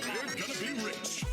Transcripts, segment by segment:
We're gonna be rich.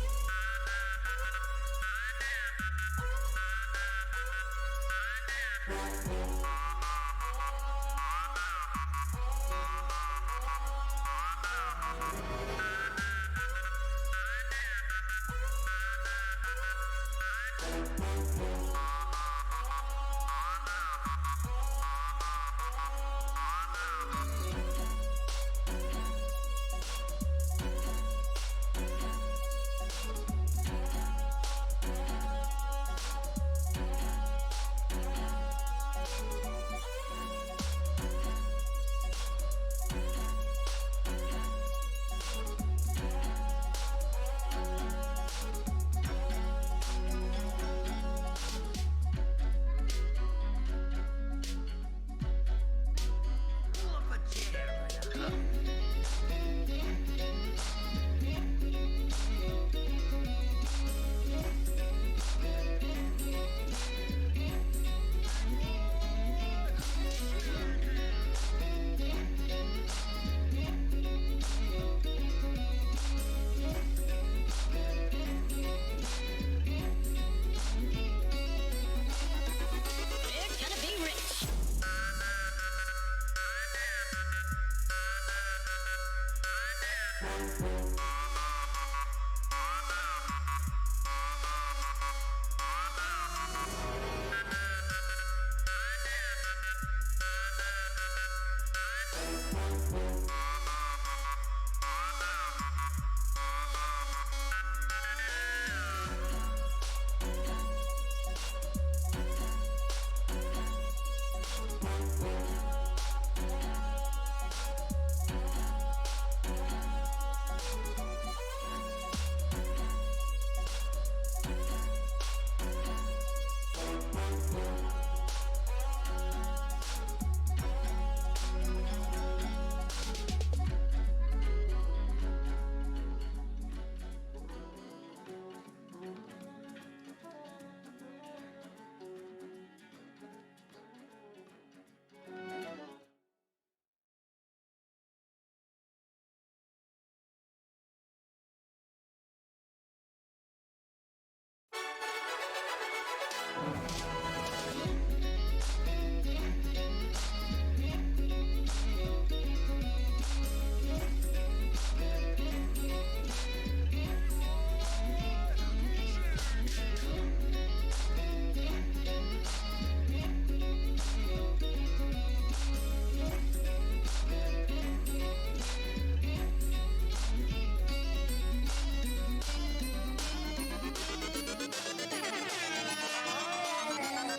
We're gonna be rich.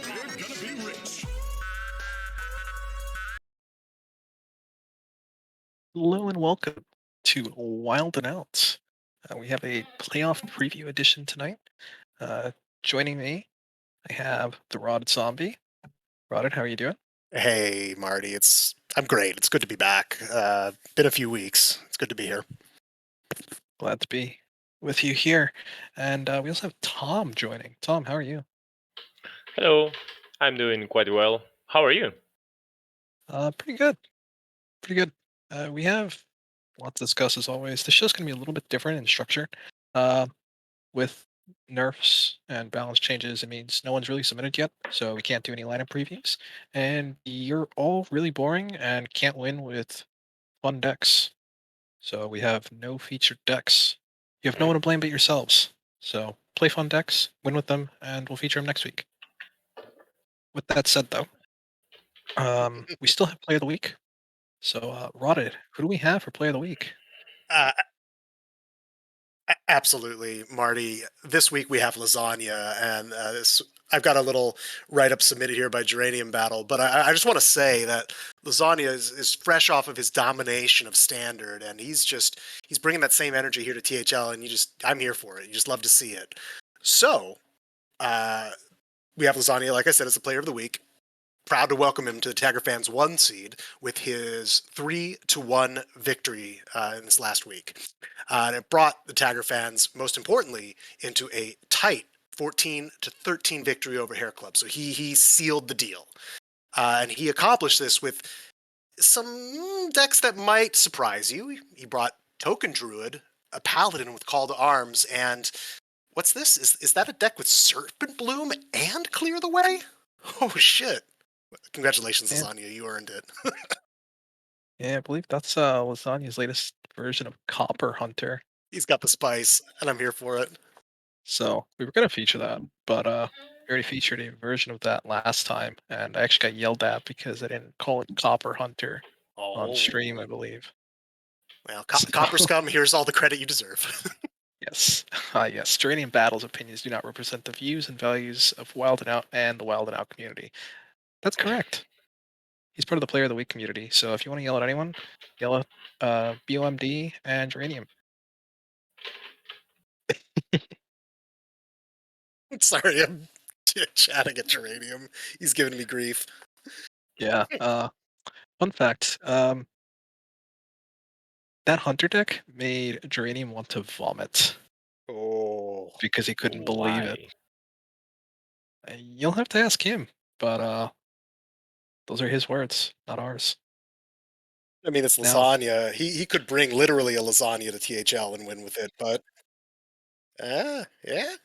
We're gonna be rich. Hello and welcome to Wildin Out. We have a playoff preview edition tonight. Uh, Joining me, I have the Rotted Zombie. Rotted, how are you doing? Hey, Marty. I'm great. It's good to be back. Been a few weeks. It's good to be here. Glad to be with you here. And we also have Tom joining. Tom, how are you? Hello, I'm doing quite well. How are you? Pretty good. Pretty good. We have a lot to discuss as always. The show's going to be a little bit different in structure. Uh, with nerfs and balance changes, it means no one's really submitted yet, so we can't do any lineup previews. And you're all really boring and can't win with fun decks. So we have no featured decks. You have no one to blame but yourselves. So play fun decks, win with them, and we'll feature them next week. With that said, though, we still have Play of the Week. So, Rotted, who do we have for Play of the Week? Uh, Absolutely, Marty. This week we have lasagna, and I've got a little write up submitted here by Geranium Battle. But I just want to say that lasagna is fresh off of his domination of standard, and he's bringing that same energy here to THL, and I'm here for it. You just love to see it. So uh, we have lasagna, like I said, as the player of the week. Proud to welcome him to the Tiger Fans 1 seed with his 3-1 victory in this last week. And it brought the Tiger Fans, most importantly, into a tight 14-13 victory over Hair Club. So he sealed the deal. And he accomplished this with some decks that might surprise you. He brought Token Druid, a Paladin with Call to Arms, and what's this? Is that a deck with Serpent Bloom and Clear the Way? Oh, shit. Congratulations, Yeah. Lasagna. You earned it. Yeah, I believe that's Lasagna's latest version of Copper Hunter. He's got the spice, and I'm here for it. So we were gonna feature that, but we already featured a version of that last time, and I actually got yelled at because I didn't call it Copper Hunter on stream, I believe. Well, So, Copper Scum, here's all the credit you deserve. yes, yes. Geranium Battle's opinions do not represent the views and values of Wildin Out and the Wildin Out community. That's correct. He's part of the Player of the Week community, so if you want to yell at anyone, yell at BOMD and Geranium. Sorry, I'm chatting at Geranium. He's giving me grief. Yeah. Fun fact. That Hunter deck made Geranium want to vomit Oh. because he couldn't believe it. Why? You'll have to ask him, but those are his words, not ours. I mean, it's Now, lasagna. He could bring literally a lasagna to THL and win with it, but yeah.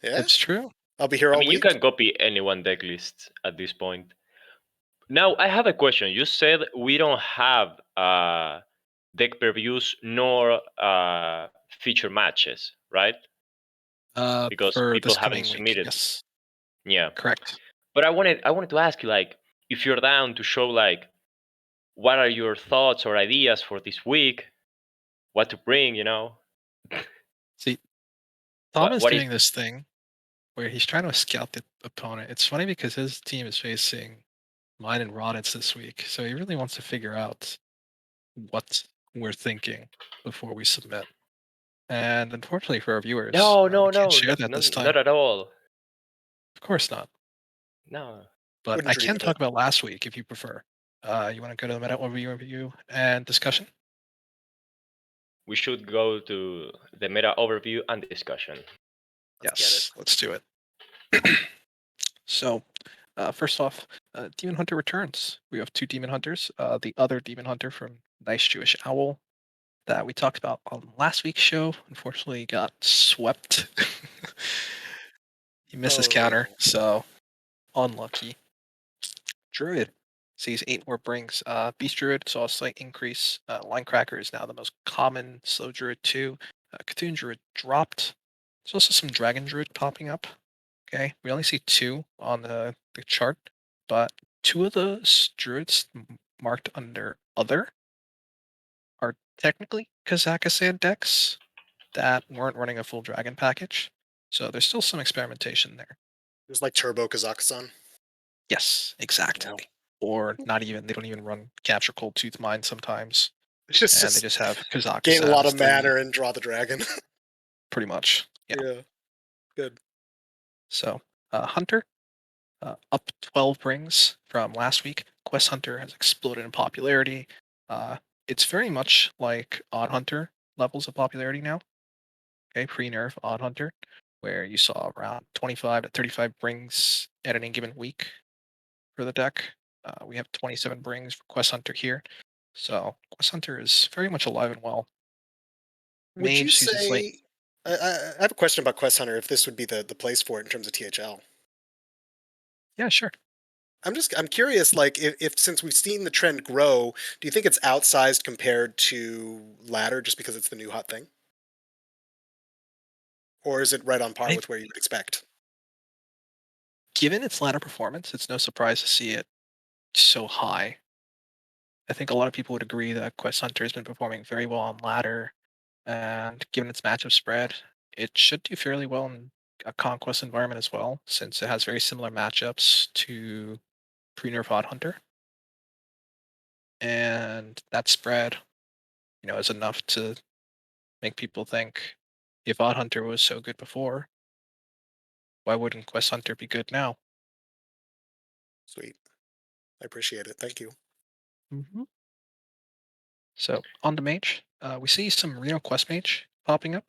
it's true. I'll be here I all mean, you week. can copy anyone deck list at this point. Now, I have a question. You said we don't have deck previews nor feature matches, right? Because For people this haven't coming week, submitted. yes, Yeah. correct. But I wanted to ask you, like, if you're down to show, like, what are your thoughts or ideas for this week? What to bring, you know? See, Tom is What if doing this thing where he's trying to scout the opponent. It's funny because his team is facing mine and Rodit's this week, so he really wants to figure out what we're thinking before we submit. And unfortunately for our viewers, No, we no, can't no, share no, that this time. not at all. Of course not. No. But Wouldn't I dream can of talk it. about last week if you prefer. You want to go to the meta overview and discussion? We should go to the meta overview and discussion. Let's Yes, let's do it. So, first off, Demon Hunter returns. We have two Demon Hunters. The other Demon Hunter from Nice Jewish Owl that we talked about on last week's show, unfortunately got swept. He missed his counter, Oh. so unlucky. Druid sees 8 more brings. Beast Druid saw a slight increase. Linecracker is now the most common Slow Druid too. Cthulhu Druid dropped. There's also some Dragon Druid popping up. Okay, we only see 2 on the chart, but 2 of the Druids marked under Other are technically Kazakhstan decks that weren't running a full Dragon package. So there's still some experimentation there. It was like Turbo Kazakhstan. Yes, exactly. Or not even, they don't even run Capture Cold Tooth Mine sometimes. It's just, And they just have Kazakhstan. gain a lot as of the- mana and draw the dragon. Pretty much. Yeah. Yeah. Good. So, Hunter, up 12 brings from last week. Quest Hunter has exploded in popularity. It's very much like Odd Hunter levels of popularity now. Okay, pre-nerf Odd Hunter, where you saw around 25 to 35 brings at any given week for the deck. We have 27 brings for Quest Hunter here. So Quest Hunter is very much alive and well. Would you Mage sees a slight. say? I have a question about Quest Hunter. If this would be the place for it in terms of THL. Yeah, sure. I'm curious, like if since we've seen the trend grow, do you think it's outsized compared to ladder just because it's the new hot thing? Or is it right on par I- with where you would expect? Given its ladder performance, it's no surprise to see it so high. I think a lot of people would agree that Quest Hunter has been performing very well on ladder, and given its matchup spread, it should do fairly well in a conquest environment as well, since it has very similar matchups to pre-nerf Odd Hunter, and that spread, is enough to make people think if Odd Hunter was so good before, why wouldn't Quest Hunter be good now? Sweet. I appreciate it. Thank you. hmm So on the mage, we see some Reno Quest Mage popping up.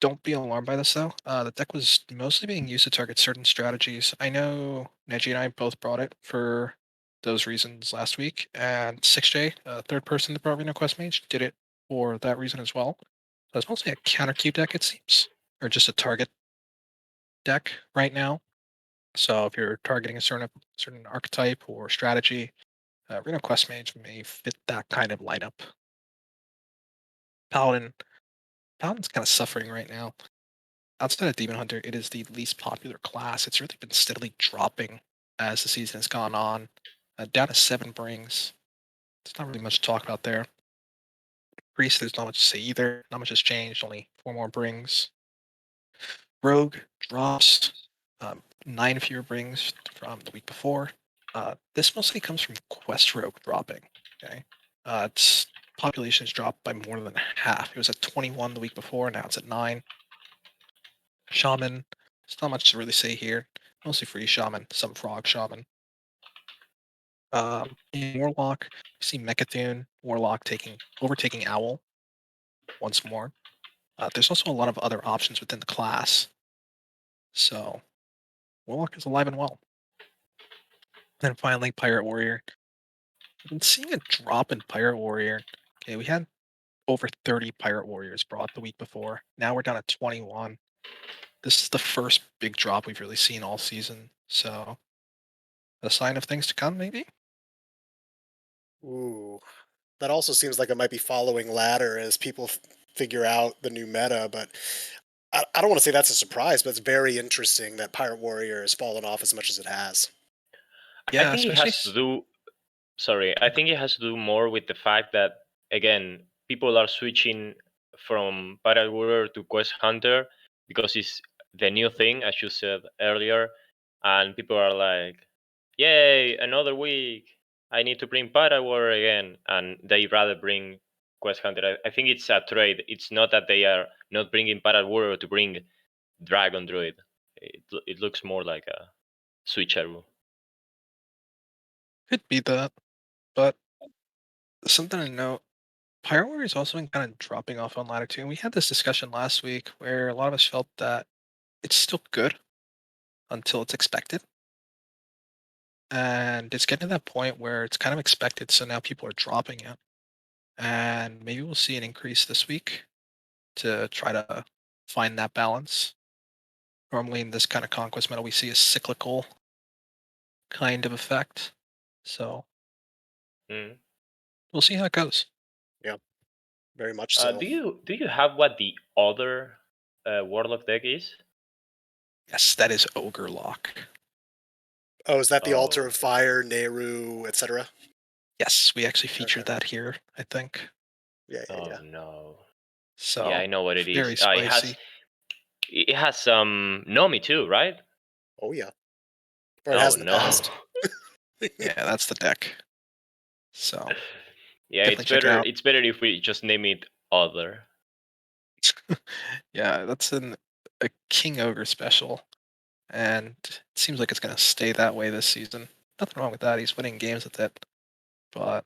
Don't be alarmed by this though. The deck was mostly being used to target certain strategies. I know Neji and I both brought it for those reasons last week, and 6J, third person that brought Reno Quest Mage, did it for that reason as well. So it's mostly a counter Q deck, it seems, or just a target deck right now. So if you're targeting a certain archetype or strategy, Reno Quest Mage may fit that kind of lineup. Paladin, Paladin's kind of suffering right now. Outside of Demon Hunter, it is the least popular class. It's really been steadily dropping as the season has gone on. Down to 7 brings. There's not really much to talk about there. Priest, there's not much to say either. Not much has changed. Only 4 more brings. Rogue drops 9 fewer brings from the week before. This mostly comes from Quest Rogue dropping. Okay, its population has dropped by more than half. It was at 21 the week before. Now it's at 9. Shaman, there's not much to really say here. Mostly free shaman, some frog shaman. In Warlock, you see Mechatoon, Warlock overtaking Owl once more. There's also a lot of other options within the class. So Warlock is alive and well. Then finally, Pirate Warrior. I've been seeing a drop in Pirate Warrior. Okay, we had over 30 Pirate Warriors brought the week before. Now we're down at 21. This is the first big drop we've really seen all season. So a sign of things to come, maybe? Ooh, that also seems like it might be following ladder as people figure out the new meta. But I don't want to say that's a surprise, but it's very interesting that Pirate Warrior has fallen off as much as it has. I Yeah, think it especially. has to do. Sorry, I think it has to do more with the fact that again, people are switching from Pirate Warrior to Quest Hunter because it's the new thing, as you said earlier, and people are like, "Yay, another week! I need to bring Pirate Warrior again," and they rather bring Quest Hunter. I think it's a trade. It's not that they are not bringing Pirate Warrior to bring Dragon Druid. It looks more like a switcheroo. Could be that, but something to note, Pirate Warrior's also been kind of dropping off on ladder too. And we had this discussion last week where a lot of us felt that it's still good until it's expected. And it's getting to that point where it's kind of expected, so now people are dropping it. And maybe we'll see an increase this week to try to find that balance. Normally in this kind of conquest meta, we see a cyclical kind of effect. So Mm. we'll see how it goes. Yeah, very much so. Do you have what the other Warlock deck is? Yes, that is Ogre Lock. Oh, is that the Altar Oh, of Fire, Nehru, etc.? Yes, we actually Okay. featured that here, I think. Yeah, yeah, oh yeah. no. Yeah, So I know what it is. very It has spicy. some Nomi too, right? Oh, yeah. Or it Oh has in the no. past. Yeah, that's the deck. So Yeah, definitely check it out. it's better if we just name it other. Yeah, that's a King Ogre special, and it seems like it's gonna stay that way this season. Nothing wrong with that. He's winning games with it, but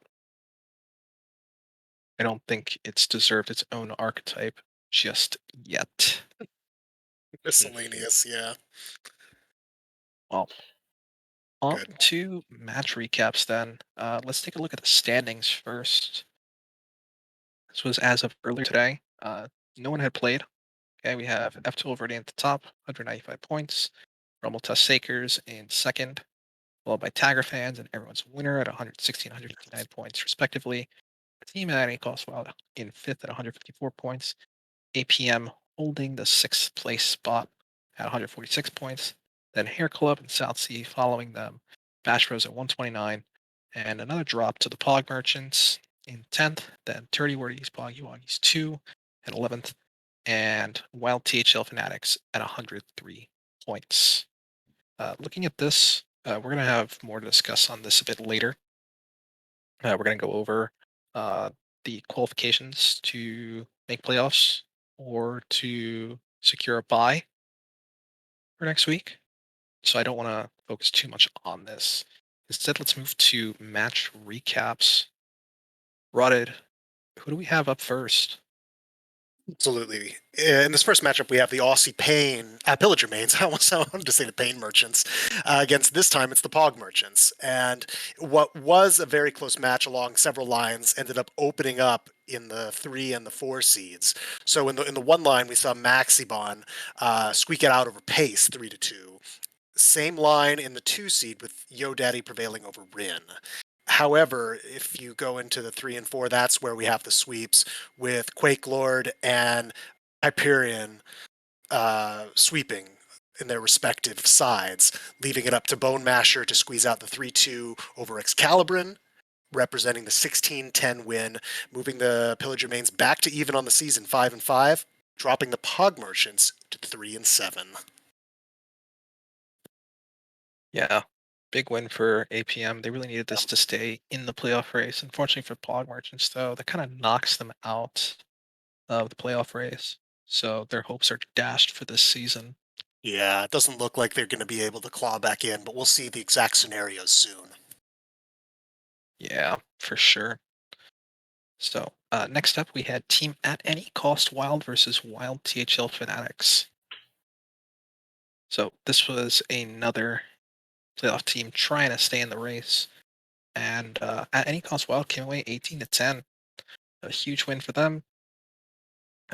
I don't think it's deserved its own archetype just yet. Miscellaneous, yeah. Well, on Good. to match recaps then. Let's take a look at the standings first. This was as of earlier today. No one had played. Okay, we have F2 Verde at the top, 195 points. Rumble Test Sakers in second, followed by Tagger Fans and everyone's winner at 116, 159 points respectively. Team Annie Wild in fifth at 154 points. APM holding the sixth place spot at 146 points. Then Hair Club and South Sea following them. Bash Bros at 129. And another drop to the Pog Merchants in 10th. Then 30 Wordies, Poggy Woggies 2 at 11th. and Wild THL Fanatics at 103 points. Looking at this, we're going to have more to discuss on this a bit later. We're going to go over the qualifications to make playoffs or to secure a bye for next week. So I don't want to focus too much on this. Instead, let's move to match recaps. Rotted, who do we have up first? Absolutely. In this first matchup, we have the Aussie Pain, Pillager Mains. I almost wanted to say the Pain Merchants. Against this time, it's the Pog Merchants. And what was a very close match along several lines ended up opening up in the 3 and the 4 seeds. So in the one line, we saw Maxibon squeak it out over Pace 3-2. Same line in the 2 seed with Yo Daddy prevailing over Rin. However, if you go into the 3 and 4, that's where we have the sweeps with Quake Lord and Hyperion sweeping in their respective sides, leaving it up to Bone Masher to squeeze out the 3-2 over Excalibrin, representing the 16-10 win, moving the Pillager Mains back to even on the season 5 and 5, dropping the Pog Merchants to 3 and 7. Yeah, big win for APM. They really needed this to stay in the playoff race. Unfortunately for Pog Merchants, though, that kind of knocks them out of the playoff race. So their hopes are dashed for this season. Yeah, it doesn't look like they're going to be able to claw back in, but we'll see the exact scenarios soon. Yeah, for sure. So next up, we had Team At Any Cost Wild versus Wild THL Fanatics. So this was another playoff team trying to stay in the race. And At Any Cost Wild came away 18-10. A huge win for them.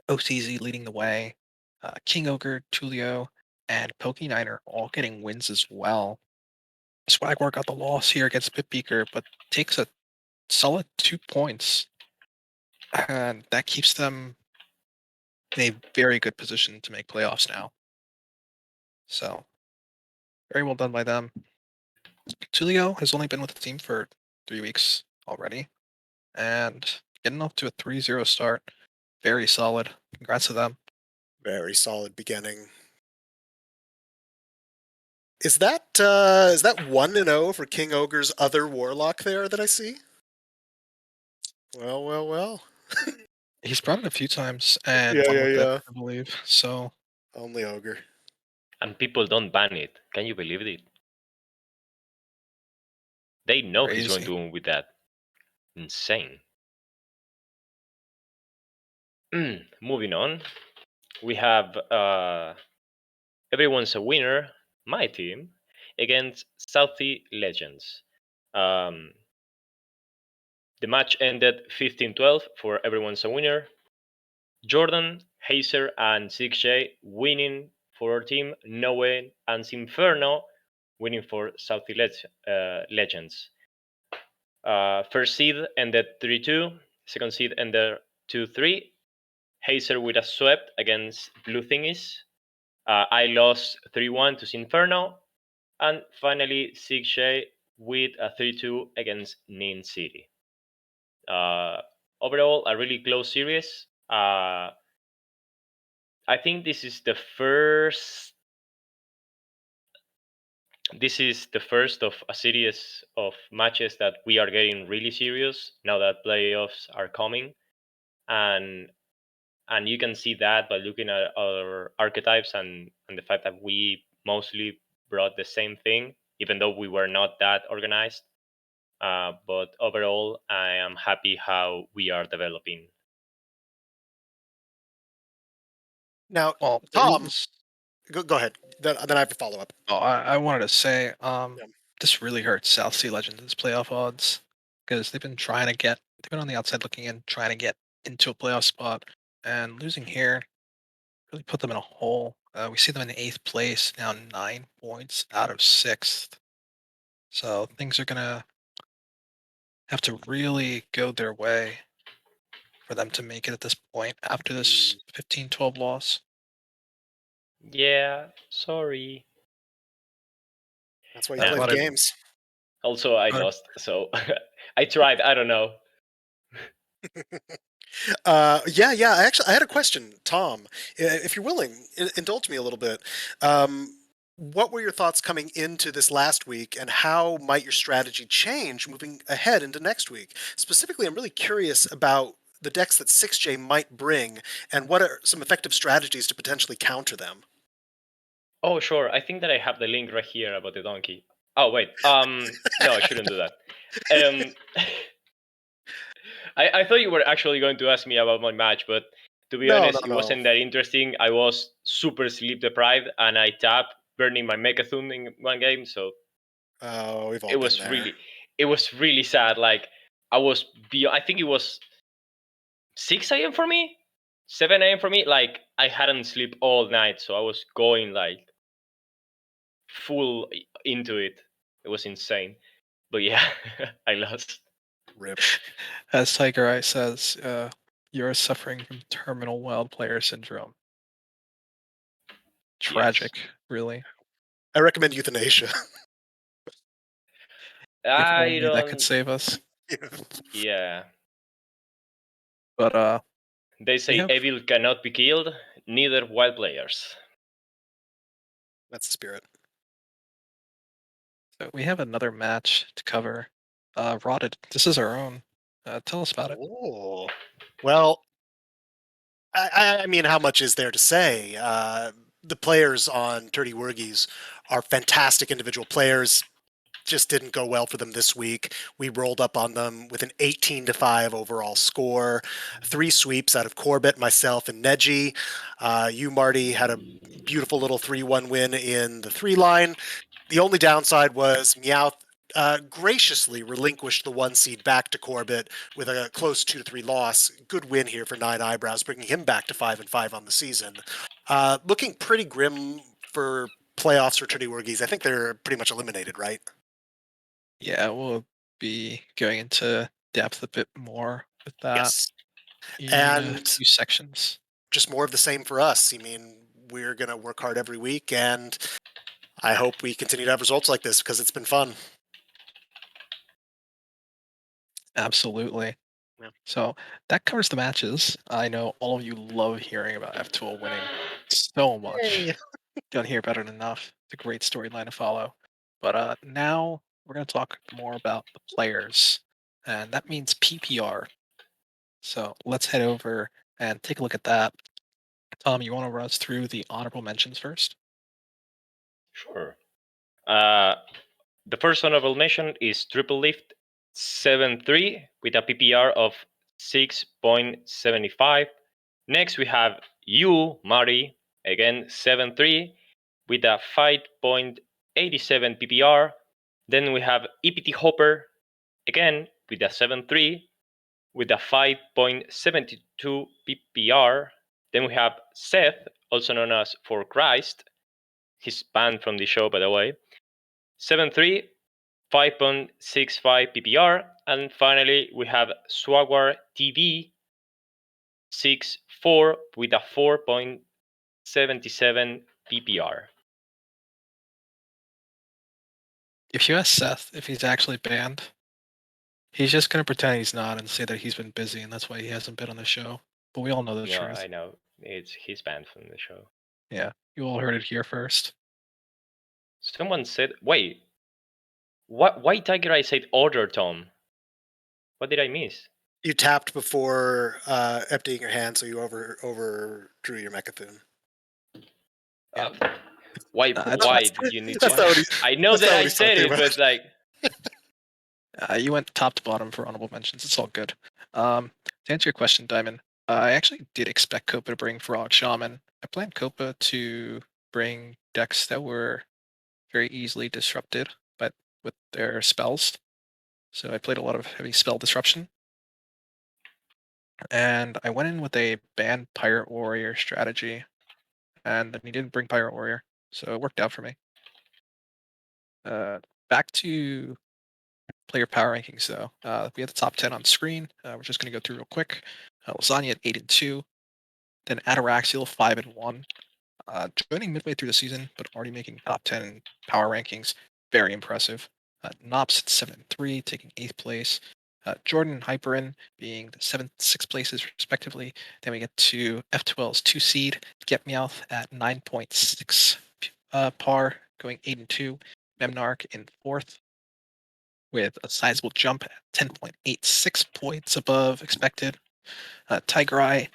OTZ leading the way. King Ogre, Tulio, and Poke9er all getting wins as well. Swagwar got the loss here against Pitbeaker, but takes a solid 2 points. And that keeps them in a very good position to make playoffs now. So, very well done by them. Tulio has only been with the team for 3 weeks already. And getting off to a 3-0 start. Very solid. Congrats to them. Very solid beginning. Is that 1-0 for King Ogre's other warlock there that I see? Well, well, well. He's brought it a few times and Yeah, won yeah, with it, yeah. I believe. So, Only Ogre. And people don't ban it. Can you believe it? They know he's going crazy. to win with that. Insane. Moving on, we have Everyone's a Winner, my team, against Southie Legends. The match ended 15-12 for Everyone's a Winner. Jordan, Hazer, and 6J winning for our team. Noe and Sinferno winning for Southie Legends. First seed ended 3-2. Second seed ended 2-3. Hazer with a swept against Blue Thingies. I lost 3-1 to Sinferno. And finally, 6J with a 3-2 against Nin City. Overall, a really close series. I think this is the first of a series of matches that we are getting really serious now that playoffs are coming, and you can see that by looking at our archetypes and the fact that we mostly brought the same thing, even though we were not that organized. But overall, I am happy how we are developing. Now, Well, Tom, go ahead. Then I have to follow up. I wanted to say, Yeah. this really hurts South Sea Legends' playoff odds because they've been on the outside looking in, trying to get into a playoff spot, and losing here really put them in a hole. We see them in 8th place now, 9 points out of 6th. So things are gonna have to really go their way for them to make it at this point after this 15-12 loss. Yeah, sorry. That's why you Nah. play the But it- games. Also, I but lost, so I tried. I don't know. Yeah. I had a question, Tom. If you're willing, indulge me a little bit. What were your thoughts coming into this last week, and how might your strategy change moving ahead into next week? Specifically, I'm really curious about the decks that 6J might bring, and what are some effective strategies to potentially counter them. Oh, sure. I think that I have the link right here about the donkey. Oh, wait. No, I shouldn't do that. Um, I thought you were actually going to ask me about my match, but to be No, no, honest, it no. wasn't that interesting. I was super sleep deprived, and I tapped burning my Mechathun in one game, so Oh, we've all it been was there. really, it was really sad. Like I think it was 6 a.m. for me, 7 a.m. for me. Like I hadn't slept all night, so I was going like full into it. It was insane. But yeah, I lost. Rip. As Tiger Eye says, you're suffering from terminal wild player syndrome. Yes. Tragic, really. I recommend euthanasia. If I only that could don't. save us. Yeah. But They we say have evil cannot be killed, neither wild players. That's the spirit. another match to cover. Rotted. This is our own. Tell us about it. Oh, well, I mean, how much is there to say? The players on Turdy Wergies are fantastic individual players. Just didn't go well for them this week. We rolled up on them with an 18-5 overall score, 3 sweeps out of Corbett, myself, and Neji. You, Marty, had a beautiful little 3-1 win in the 3 line. The only downside was Meowth graciously relinquished the 1 seed back to Corbett with a close 2-3 loss. Good win here for Nine Eyebrows, bringing him back to 5-5 on the season. Looking pretty grim for playoffs for Turdy Wergies. I think they're pretty much eliminated, right? Yeah, we'll be going into depth a bit more with that Yes. in a And few sections. just more of the same for us. I mean, we're going to work hard every week, and I hope we continue to have results like this because it's been fun. Absolutely. Yeah. So that covers the matches. I know all of you love hearing about F2 winning so much. Yay. Don't hear about it enough. It's a great storyline to follow. But now we're going to talk more about the players, and that means PPR. So let's head over and take a look at that. Tom, you want to run us through the honorable mentions first? Sure. The first honorable mention is Triple Lift 7-3 with a PPR of 6.75. Next, we have you, Mari, again 7-3 with a 5.87 PPR. Then we have EPT Hopper, again with a 7-3 with a 5.72 PPR. Then we have Seth, also known as For Christ. He's banned from the show, by the way. 7-3, 5.65 PPR. And finally, we have Swagwar TV 6-4 with a 4.77 PPR. If you ask Seth if he's actually banned, he's just going to pretend he's not and say that he's been busy and that's why he hasn't been on the show. But we all know the No, truth. I know. He's banned from the show. Yeah, you all heard it here first. Someone said, wait, why Tiger Eye said order, Tom? What did I miss? You tapped before emptying your hand, so you overdrew your Mechathun. Yeah. Why It's why fine. did you need That's to? not what he's. I know That's that not what I he's said talking it, about. but like, You went top to bottom for honorable mentions. It's all good. To answer your question, Diamond, I actually did expect Copa to bring Frog Shaman. I planned Copa to bring decks that were very easily disrupted, but with their spells. So I played a lot of heavy spell disruption. And I went in with a ban Pirate Warrior strategy. And then he didn't bring Pirate Warrior. So it worked out for me. Back to player power rankings, though. We have the top 10 on screen. We're just going to go through real quick. Lasagna at 8-2. Then Ataraxial 5-1. Joining midway through the season, but already making top 10 in power rankings. Very impressive. Nops at 7-3, taking 8th place. Jordan and Hyperin being the 7th, 6th places respectively. Then we get to F12's 2 seed, Get Meowth at 9.6 par, going 8 and 2. Memnarch in 4th with a sizable jump at 10.86 points above expected. Tiger Eye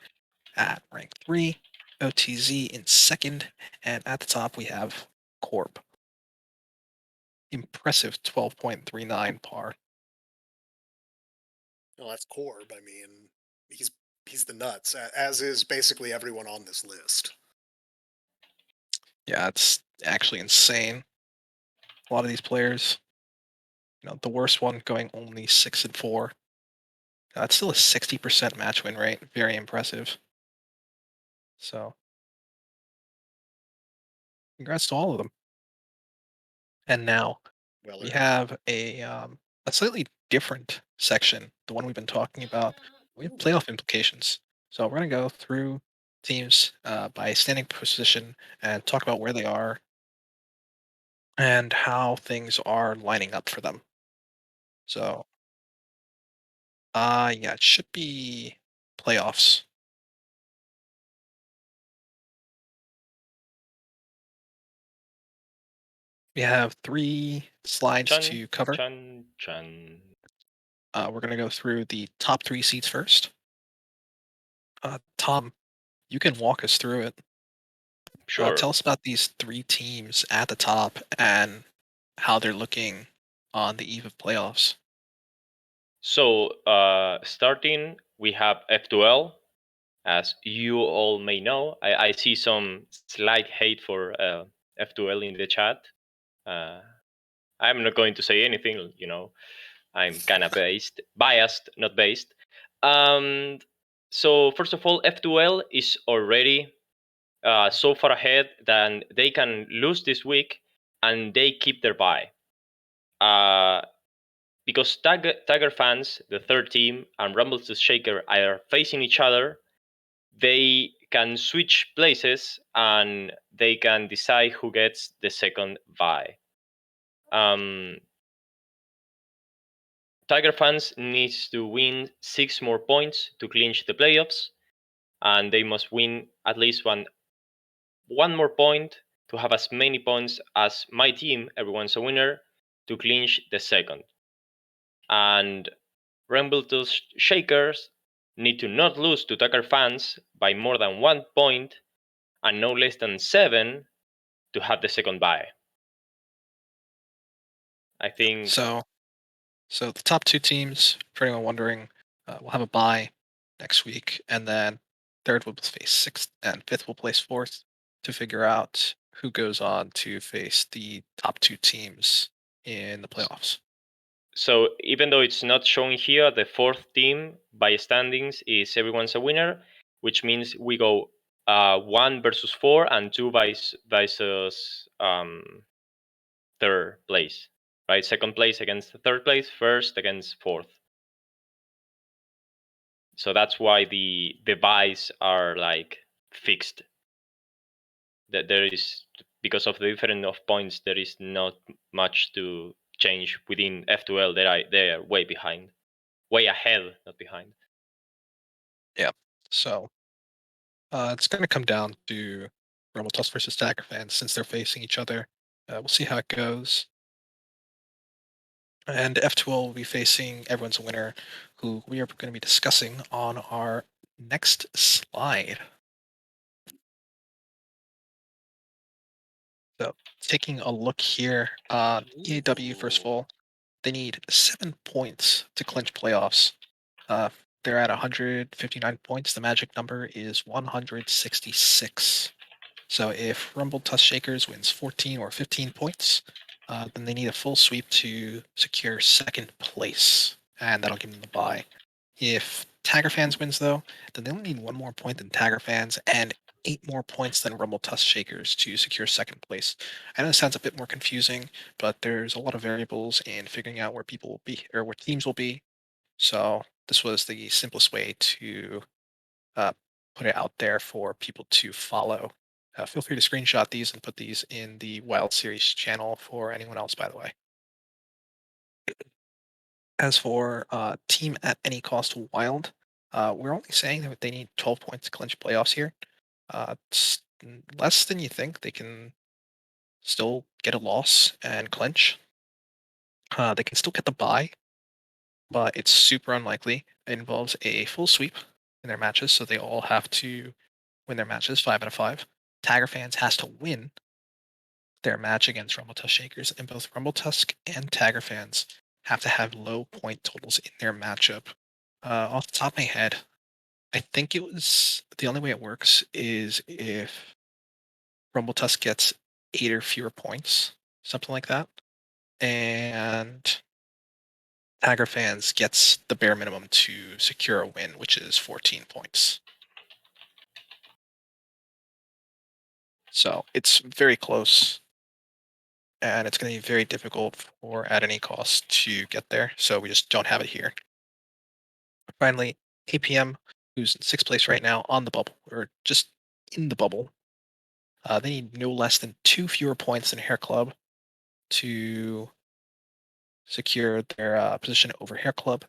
at rank 3, OTZ in 2nd, and at the top we have Corp. Impressive 12.39 par. Well, that's Corb. I mean, he's the nuts, as is basically everyone on this list. Yeah, it's actually insane. A lot of these players, the worst one going only 6 and 4. That's still a 60% match win rate. Very impressive. So, congrats to all of them. And now Well we earned. have a slightly different section, the one we've been talking about. We have playoff implications. So we're going to go through teams by standing position and talk about where they are and how things are lining up for them. So, yeah, it should be playoffs. We have 3 slides Chan, to cover. chan, chan. We're going to go through the top 3 seats first. Tom, you can walk us through it. Sure. Tell us about these 3 teams at the top and how they're looking on the eve of playoffs. So, starting, we have F2L. As you all may know, I see some slight hate for F2L in the chat. I'm not going to say anything, I'm kind of biased, not based. So, first of all, F2L is already so far ahead that they can lose this week and they keep their bye. Because Tiger fans, the third team, and Rumble to Shaker are facing each other, they can switch places and they can decide who gets the second bye. Tiger fans needs to win 6 more points to clinch the playoffs, and they must win at least one more point to have as many points as my team, everyone's a winner, to clinch the second. And Rumble's Shakers need to not lose to Tucker fans by more than 1 point and no less than 7 to have the second bye. I think So the top 2 teams, for anyone wondering, will have a bye next week, and then third will face 6th, and 5th will place 4th to figure out who goes on to face the top 2 teams in the playoffs. so. Even though it's not showing here, the fourth team by standings is everyone's a winner, which means we go 1 versus 4 and 2 versus third place, right? Second place against the third place, first against fourth. So that's why the buys are like fixed. That there is, because of the difference of points, there is not much to change within F2L. They are way behind, way ahead, not behind. Yeah. So it's going to come down to Rumble Tusk versus Dagger fans since they're facing each other. We'll see how it goes. And F2L will be facing everyone's a winner, who we are going to be discussing on our next slide. So taking a look here, EAW, first of all, they need 7 points to clinch playoffs. They're at 159 points. The magic number is 166. So if Rumble Tusk Shakers wins 14 or 15 points, then they need a full sweep to secure second place, and that'll give them the bye. If Tagger Fans wins, though, then they only need 1 more point than Tagger Fans and 8 more points than Rumble Tusk Shakers to secure second place. I know it sounds a bit more confusing, but there's a lot of variables in figuring out where people will be or where teams will be. So this was the simplest way to uh, put it out there for people to follow. Feel free to screenshot these and put these in the Wild Series channel for anyone else, by the way. As for team at any cost wild, we're only saying that they need 12 points to clinch playoffs here. It's less than you think. They can still get a loss and clinch. They can still get the bye, but it's super unlikely. It involves a full sweep in their matches, so they all have to win their matches 5 out of 5. Tiger fans has to win their match against Rumbletusk Shakers, and both Rumbletusk and Tiger fans have to have low point totals in their matchup. Off the top of my head, I think it was the only way it works is if Rumbletusk gets 8 or fewer points, something like that, and Tiger fans gets the bare minimum to secure a win, which is 14 points. So it's very close, and it's going to be very difficult for at any cost to get there. So we just don't have it here. Finally, APM, who's in 6th place right now on the bubble, or just in the bubble. They need no less than 2 fewer points than Hair Club to secure their position over Hair Club,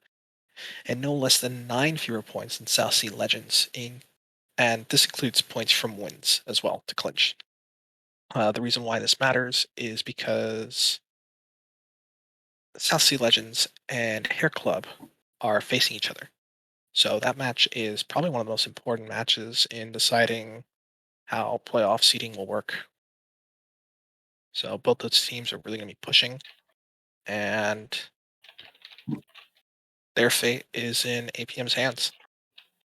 and no less than 9 fewer points than South Sea Legends, and this includes points from wins as well to clinch. The reason why this matters is because South Sea Legends and Hair Club are facing each other. So that match is probably one of the most important matches in deciding how playoff seeding will work. So both those teams are really going to be pushing, and their fate is in APM's hands.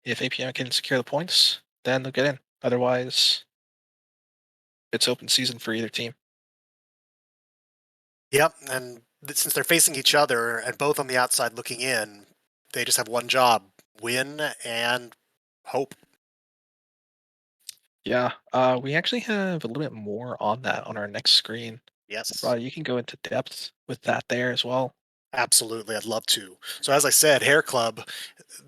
If APM can secure the points, then they'll get in. Otherwise, it's open season for either team. Yep, and since they're facing each other and both on the outside looking in, they just have one job: win and hope. Yeah, we actually have a little bit more on that on our next screen. Yes. You can go into depth with that there as well. Absolutely, I'd love to. So as I said, Hair Club,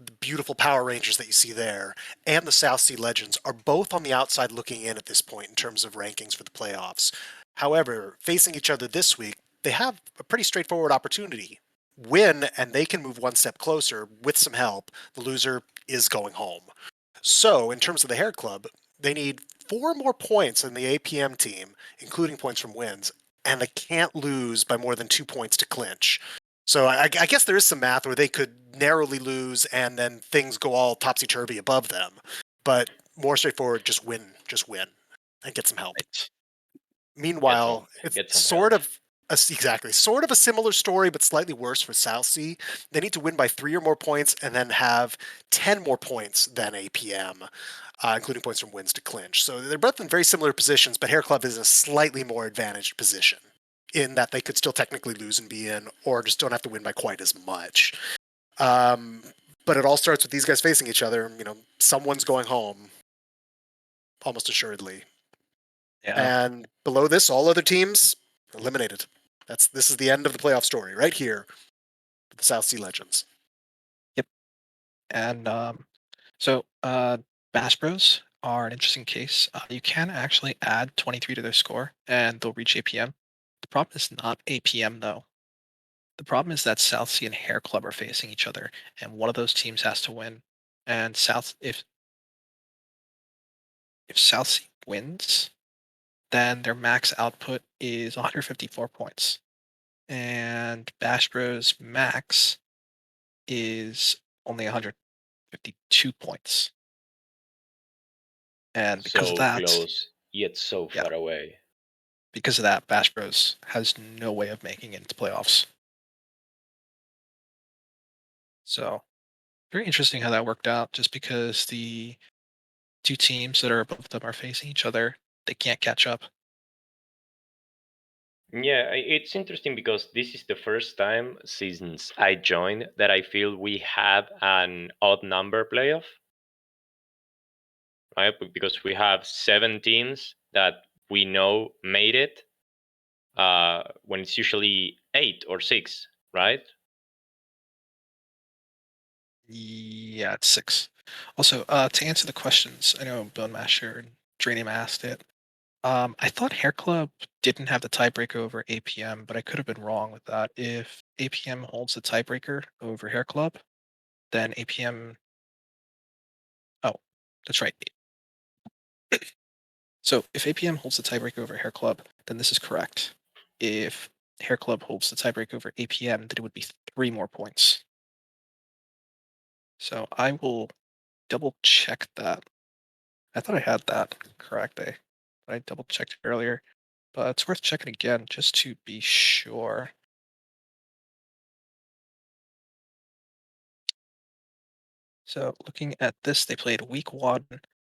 the beautiful Power Rangers that you see there, and the South Sea Legends are both on the outside looking in at this point in terms of rankings for the playoffs. However, facing each other this week, they have a pretty straightforward opportunity. Win, and they can move one step closer with some help. The loser is going home. So, in terms of the Hair Club, they need 4 more points than the APM team, including points from wins, and they can't lose by more than 2 points to clinch. So I guess there is some math where they could narrowly lose and then things go all topsy-turvy above them. But more straightforward, just win, and get some help. Right. Meanwhile, Get it's some sort help. of sort of a similar story, but slightly worse for South Sea. They need to win by 3 or more points and then have 10 more points than APM, including points from wins to clinch. So they're both in very similar positions, but Hair Club is in a slightly more advantaged position in that they could still technically lose and be in, or just don't have to win by quite as much. But it all starts with these guys facing each other. Someone's going home, almost assuredly. Yeah. And below this, all other teams eliminated. This is the end of the playoff story right here for the South Sea Legends. And Bass Bros are an interesting case. You can actually add 23 to their score, and they'll reach APM. The problem is not APM though. The problem is that South Sea and Hair Club are facing each other, and one of those teams has to win. And if South Sea wins, then their max output is 154 points, and Bash Bros max is only 152 points. And because of So that, close, yet so yeah, far away. because of that, Bash Bros has no way of making it into playoffs. So very interesting how that worked out. Just because the two teams that are above them are facing each other, they can't catch up. Yeah, it's interesting because this is the first time since I joined that I feel we have an odd number playoff, right? Because we have 7 teams that we know made it, when it's usually 8 or 6, right? Yeah, it's 6. Also, to answer the questions, I know Bone Masher and Dranium asked it. I thought Hair Club didn't have the tiebreaker over APM, but I could have been wrong with that. If APM holds the tiebreaker over Hair Club, then APM. Oh, that's right. So if APM holds the tiebreaker over Hair Club, then this is correct. If Hair Club holds the tiebreaker over APM, then it would be 3 more points. So I will double check that. I thought I had that correct. I double checked it earlier, but it's worth checking again just to be sure. So looking at this, they played week 1.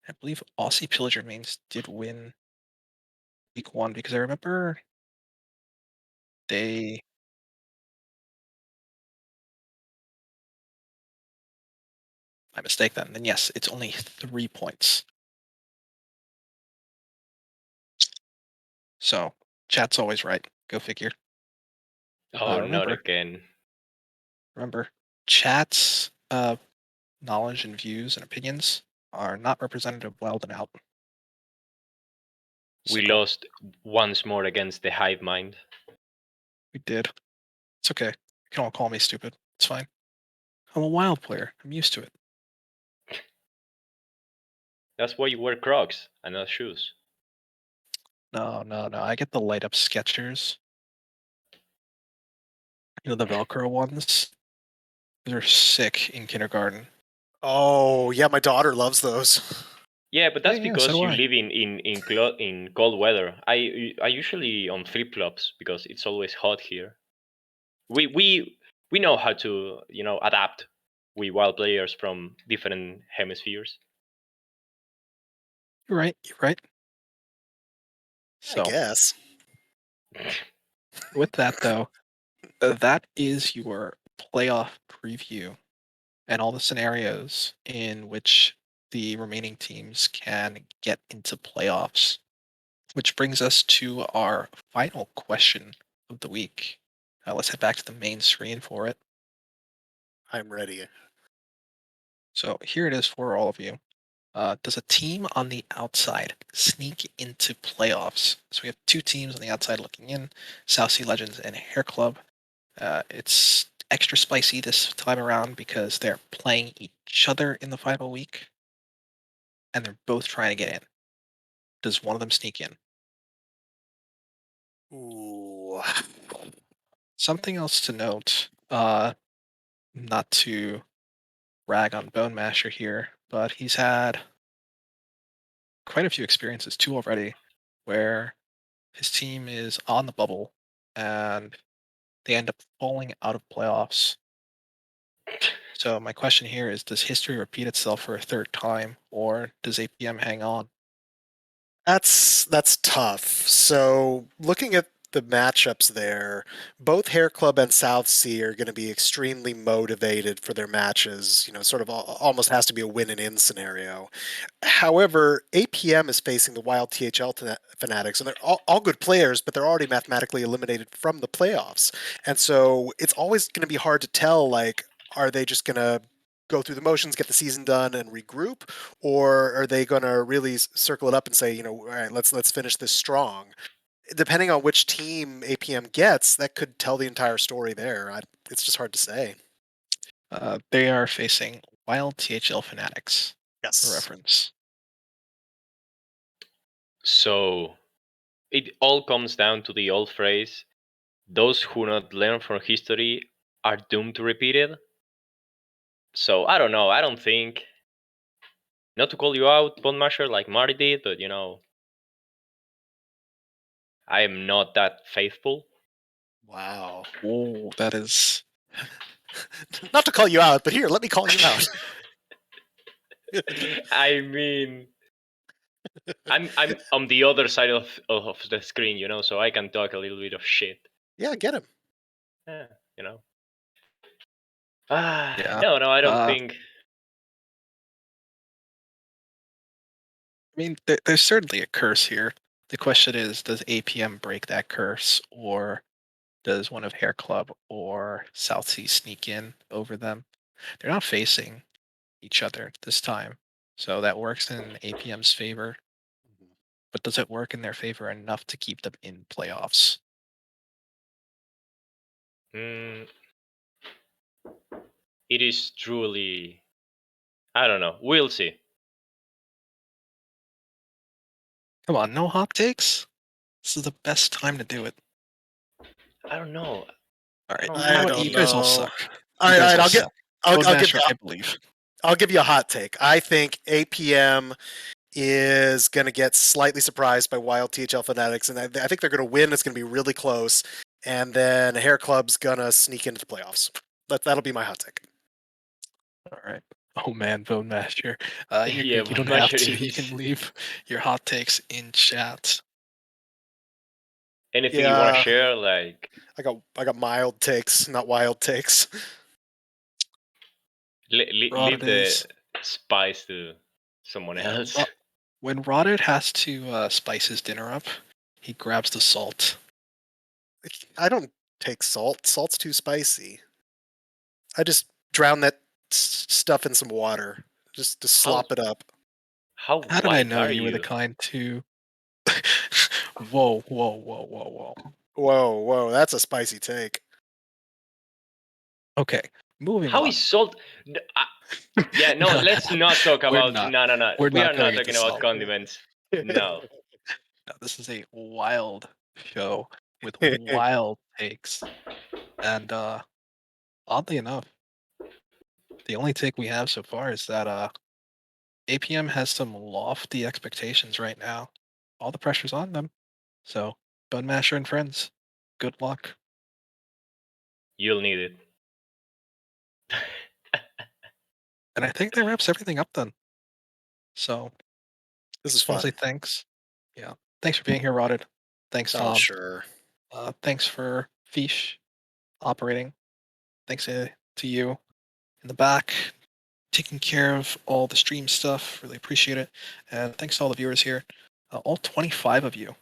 I believe Aussie Pillager Mains did win week 1 because I remember they. My mistake then. Then yes, it's only 3 points. So chat's always right. Go figure. Oh, not Remember, again. chat's knowledge and views and opinions are not representative of Wildin Out. We So lost once more against the hive mind. we did. It's okay. You can all call me stupid. It's fine. I'm a wild player. I'm used to it. That's why you wear Crocs and not shoes. No. I get the light up Skechers. You know, the Velcro ones. They're sick in kindergarten. Oh, yeah, my daughter loves those. Yeah, but that's Yeah, so because do you I. live in cold weather. I usually on flip flops because it's always hot here. We know how to adapt. We wild players from different hemispheres. You're right. You're right. I So, guess. with that though, that is your playoff preview and all the scenarios in which the remaining teams can get into playoffs. Which brings us to our final question of the week. Let's head back to the main screen for it. I'm ready. So here it is for all of you. Does a team on the outside sneak into playoffs? So we have 2 teams on the outside looking in, South Sea Legends and Hair Club. It's extra spicy this time around because they're playing each other in the final week, and they're both trying to get in. Does one of them sneak in? Ooh. Something else to note, not to rag on Bone Masher here, but he's had quite a few experiences too already where his team is on the bubble and they end up falling out of playoffs. So my question here is, does history repeat itself for a third time, or does APM hang on? That's tough. So looking at the matchups there, both Hair Club and South Sea are going to be extremely motivated for their matches. You know, sort of almost has to be a win and in scenario. However, APM is facing the Wild THL Fanatics, and they're all good players, but they're already mathematically eliminated from the playoffs. And so it's always going to be hard to tell, like, are they just going to go through the motions, get the season done, and regroup, or are they going to really circle it up and say, you know, all right, let's finish this strong? Depending on which team APM gets, that could tell the entire story there. It's just hard to say. They are facing Wild THL Fanatics, for Yes. reference. So it all comes down to the old phrase: "Those who not learn from history are doomed to repeat it." So I don't know. I don't think, not to call you out, Bond Masher, like Marty did, but I am not that faithful. Wow. Oh, that is. Not to call you out, but here, let me call you out. I mean, I'm on the other side of the screen, so I can talk a little bit of shit. Yeah, get him. Yeah, you know. Yeah. No, I don't I think. mean, there's certainly a curse here. The question is, does APM break that curse, or does one of Hair Club or South Sea sneak in over them? They're not facing each other this time, so that works in APM's favor. But does it work in their favor enough to keep them in playoffs? Mm, it is truly. I don't know. We'll see. Come on, no hot takes. This is the best time to do it. I don't know. All right, don't you know I what? like You don't guys all know. suck. All You right, guys all I'll suck. I'll give Master, I believe. I'll give you a hot take. I think APM is going to get slightly surprised by Wild THL Fanatics, and I think they're going to win. It's going to be really close, and then Hair Club's going to sneak into the playoffs. That'll be my hot take. All right. Oh man, Bone Master. You're Yeah, good. You but don't have Master to. You is can leave your hot takes in chat. anything you want to Yeah, share. Like, I got mild takes, not wild takes. leave Rotted the is spice to someone Yeah, else. when Rotted has to spice his dinner up, he grabs the salt. I don't take salt. Salt's too spicy. I just drown that stuff in some water, just to How slop it up. how How did I white know are you were the you? kind to? Whoa, whoa, whoa, whoa, whoa. Whoa, that's a spicy take. Okay, moving How on. is salt? Yeah, no. Let's not talk We're about. not. No. We're We not are not going into talking about salt. condiments. No. No, this is a wild show with wild takes, and oddly enough, the only take we have so far is that APM has some lofty expectations right now. All the pressure's on them. So, Bun Masher and friends, good luck. You'll need it. And I think that wraps everything up then. So, This is just want to fun. say thanks. Yeah, thanks for being here, Rotted. Thanks, Oh, Tom. sure. Thanks for Fish operating. Thanks to you in the back, taking care of all the stream stuff. Really appreciate it. And thanks to all the viewers here, all 25 of you.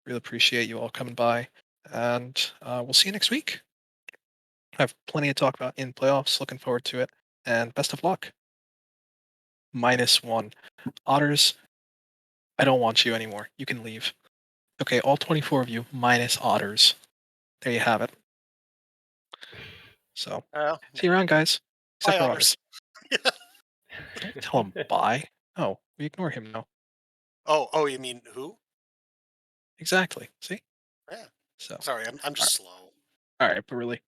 Really appreciate you all coming by. And we'll see you next week. I have plenty to talk about in playoffs. Looking forward to it. And best of luck. -1. Otters, I don't want you anymore. You can leave. Okay, all 24 of you minus Otters. There you have it. So, see you around, guys. Except Bye, for otters. Otter. Don't tell him bye. Oh, we ignore him now. Oh, you mean who? Exactly. See? Yeah. So, Sorry, I'm just slow. all right, but really,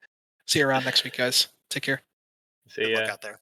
see you around next week, guys. Take care. See Good luck ya. out there.